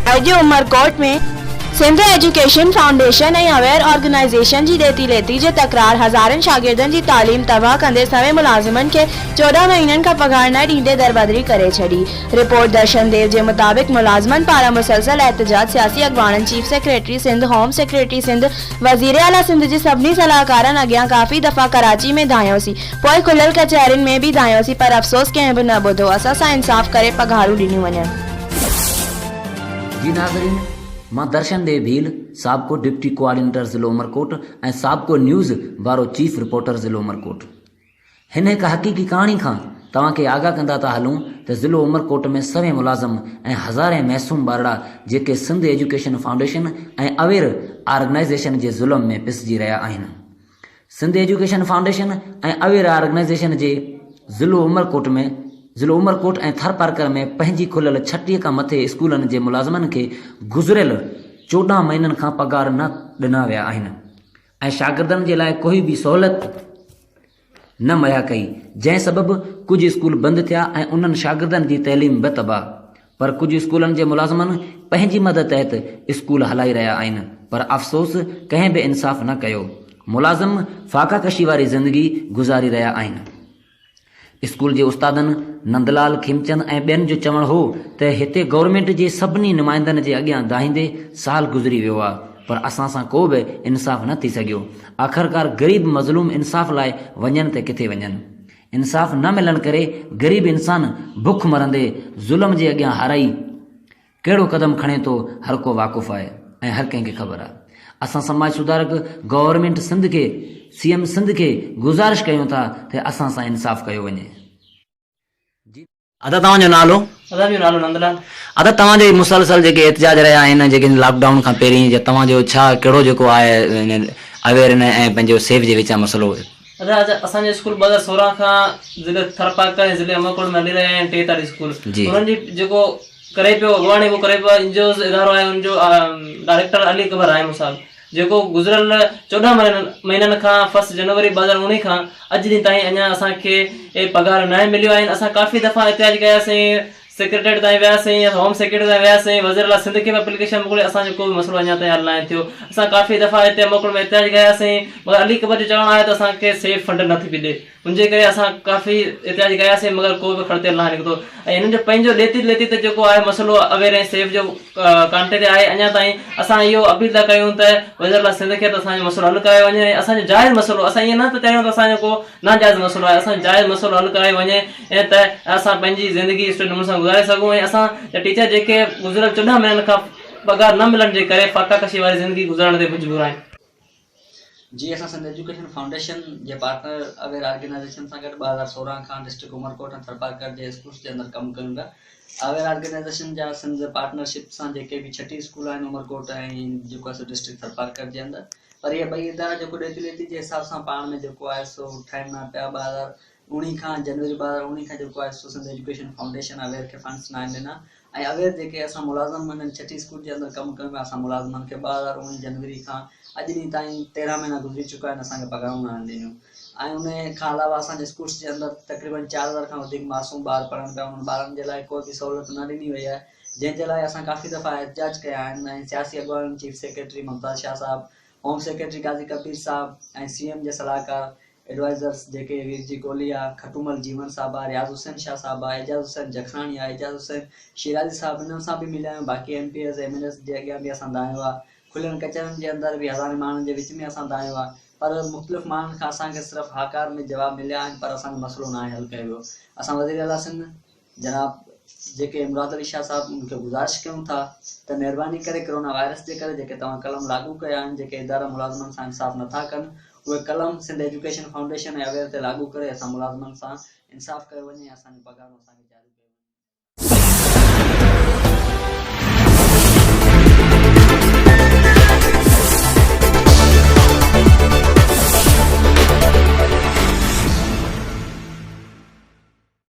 अॼु उमरकोट में Sindh education foundation ऐं अवेयर ऑर्गेनाइजेशन जी ॾेती लेती जे तकरार हज़ारनि शागिर्दनि जी तालीम तबाह कंदे सवे मुलाज़िमनि खे 14 महीननि खां पघार न ॾींदे दरबदरी करे छॾी। रिपोर्ट दर्शन देव जे मुताबिक़ मुलाज़िमनि पारां मुसलसल एहतजाज सियासी अॻवाननि, chief secretary Sindh, home secretary Sindh, वज़ीर आला सिंध जे सभिनी सलाहकारनि अॻियां काफ़ी दफ़ा कराची में धायोसीं, पोइ खुलियल कचहरियुनि में बि धायोसीं, पर अफ़सोस कंहिं बि न ॿुधो। असां सां इंसाफ़ करे पघारूं ॾिनियूं वञनि। जी नाज़रीन, मां दर्शन देव भील, साबिक़ो डिप्टी कोआर्डिनेटर ज़िलो उमरकोट ऐं साबिक़ो न्यूज़ वारो चीफ रिपोर्टर ज़िलो उमरकोट। हिन हिकु हक़ीक़ी कहाणी खां तव्हांखे आगाह कंदा था हलूं त ज़िलो उमरकोट में सवे मुलाज़िम ऐं हज़ारे महसूम ॿारड़ा जेके सिंध एजुकेशन फाउंडेशन ऐं अवेयर ऑर्गेनाइजेशन जे ज़ुल्म में पिसजी रहिया आहिनि। सिंध एजुकेशन फाउंडेशन ऐं अवेयर ऑर्गेनाइजेशन जे ज़िलो उमरकोट ऐं थरपारकर में पंहिंजी खुलियल 36 खां मथे स्कूलनि जे मुलाज़िमनि खे गुज़िरियल 14 महीननि खां पघार न ॾिना विया आहिनि ऐं शागिर्दनि जे लाइ कोई बि सहूलियत न मुहैया कई, जंहिं सबबि कुझु स्कूल बंदि थिया ऐं उन्हनि शागिर्दनि जी तइलीम बि तबाह। पर कुझु स्कूलनि जे मुलाज़िमनि पंहिंजी मदद तहत स्कूल हलाई रहिया आहिनि, पर अफ़सोस कंहिं बि इंसाफ़ न कयो। मुलाज़िम फ़ाक़ा कशी वारी ज़िंदगी गुज़ारी रहिया आहिनि। स्कूल जे उस्तादनि नंदलाल खिमचंद ऐं ॿियनि जो चवणु हो त हिते गवर्नमेंट जे सभिनी नुमाइंदनि जे अॻियां दाहींदे साल गुज़री वियो आहे, पर असां सां को बि इंसाफ़ न थी सघियो। आख़िरकार ग़रीब मज़लूम इंसाफ़ लाइ वञनि त किथे वञनि। इंसाफ़ न मिलण करे ग़रीब इंसान बुख मरंदे ज़ुल्म जे अॻियां हाराई कहिड़ो क़दम खणे थो हर को वाक़ुफ़ु आहे ऐं हर कंहिंखे ख़बर आहे। असां समाज सुधारक गवर्नमेंट सिंध खे, सीएम सिंध खे गुज़ारिश कयूं था त असां सां इंसाफ़ कयो वञे। अदा तव्हांजो नालो? असांजो नालो नंदलाल। अदा तव्हांजे मुसलसल जेके एहतजाज रहिया आहिनि, जेके लॉकडाउन खां पहिरीं, जे तव्हांजो छा कहिड़ो जेको आहे अवेयर ऐं पंहिंजो सेफ जे विच मसइलो? असांजे स्कूल 2016 खां ज़िले थरपारकर ज़िले उमरकोट में हली रहिया आहिनि 43 स्कूल। उन्हनि जी जेको करे पियो अॻवानी, वो करे पियो एनजीओ इदारो आहे, उनजो डायरेक्टर अली कबर आहे मुसाब, जेको गुज़िरियल 14 महीननि खां 1 जनवरी 2019 खां अॼु ॾींहुं ताईं अञा असांखे पघार न मिलियो आहे। असां काफ़ी दफ़ा एहतिजाज कयासीं, सेक्रेटरी ताईं वियासीं, होम सेक्रेटरी ताईं वियासीं, वज़ीर आला सिंध खे बि एप्लीकेशन मोकिली, असांजो को बि मसइलो अञा ताईं हल न थियो। असां काफ़ी दफ़ा हिते उमरकोट में एहतिजाज कयासीं, मगर अली कबर जो चवणु आहे त असांखे सेफ फंड नथी बि ॾे, उनजे करे असां काफ़ी एहतिजाज कयासीं, मगर को बि खड़ते न निकितो। ऐं हिननि जो पंहिंजो लेती त जेको आहे मसइलो अवेयर ऐं सेफ जो कांटे ते आहे, अञा ताईं असां इहो अपील था कयूं त वज़ीर आला सिंध खे त असांजो मसइलो हल करायो वञे। असांजो जाइज़ मसइलो, असां ईअं न त चयूं त असांजो को नाजाइज़ मसइलो आहे, असांजो जाइज़ मसइलो हल करायो वञे ऐं त असां पंहिंजी ज़िंदगी सुठे नमूने सां गुज़ारे सघूं। ऐं असां टीचर जेके गुज़िरियल 14 महीननि खां पघार न मिलण जे करे फ़ाक़ा कशी वारी ज़िंदगी गुज़ारण ते मजबूर आहिनि। जी, असां सिंध एजुकेशन फाउंडेशन जे पार्टनर अवेयर ऑर्गेनाइजेशन सां गॾु 2016 खां डिस्ट्रिक्ट उमरकोट ऐं थरपारकर जे स्कूल्स जे अंदरि कमु कयूं था। अवेयर ऑर्गेनाइजेशन जा सिंध पार्टनरशिप सां जेके बि 36 स्कूल आहिनि उमरकोट ऐं जेको आहे डिस्ट्रिक्ट थरपारकर जे अंदरि, पर इहे ॿई इदारा जेको ॾेती लेती जे हिसाब सां पाण में जेको आहे सो ठाहिनि न पिया। 2019 खां जनवरी 2019 खां जेको आहे सो सिंध एजुकेशन फाउंडेशन अवेयर खे फंड्स न आहिनि ॾिना ऐं अवेयर जेके असां मुलाज़िम हिननि 36 स्कूल जे अंदरि कमु कयूं पिया, असां मुलाज़िमनि खे 2019 जनवरी खां अॼु ॾींहुं ताईं 13 महीना गुज़री चुका आहिनि, असांखे पघारूं न ॾिनियूं। ऐं उन खां अलावा असांजे स्कूल्स जे अंदरि तक़रीबन 4000 खां वधीक मासूम ॿार पढ़नि पिया, उन्हनि ॿारनि जे लाइ कोई बि सहूलियत न ॾिनी वई आहे, जंहिंजे लाइ असां काफ़ी दफ़ा एहतजाज कया आहिनि। ऐं सियासी अॻवान, चीफ सेक्रेटरी मुमताज़ शाह साहब, होम सेक्रेटरी काज़ी कबीर साहब ऐं सीएम जे सलाहकार एडवाइज़र्स जेके वीर जी कोहली आहे, खटूमल जीवन साहब आहे, रियाज़ हुसैन शाह साहब आहे, एजाज़ हुसैन जखरानी आहे, एजाज़ हुसैन शिराजी साहब, इन्हनि सां बि मिलिया आहियूं। बाक़ी MPS MNS जे अॻियां बि असां दायो आहे, खुलियल कचहरियुनि जे अंदरि बि हज़ारे माण्हुनि जे विच में असां दायो आहे, पर मुख़्तलिफ़ माण्हुनि खां असांखे सिर्फ़ु हाकार में जवाब मिलिया आहिनि, पर असांजो मसइलो न आहे हल कयो वियो। असां वज़ीर आला सिंध जनाब जेके मुराद अली शाह साहब उनखे गुज़ारिश कयूं था त महिरबानी करे कोरोना वायरस जे करे जेके तव्हां कलम लागू कया आहिनि, जेके इदारा मुलाज़िमनि सां इंसाफ़ नथा कनि, उहे कलम सिंध एजुकेशन फाउंडेशन ऐं अवेयर ते लागू करे असां मुलाज़िमनि सां इंसाफ़ कयो वञे, असांजो पघार असांखे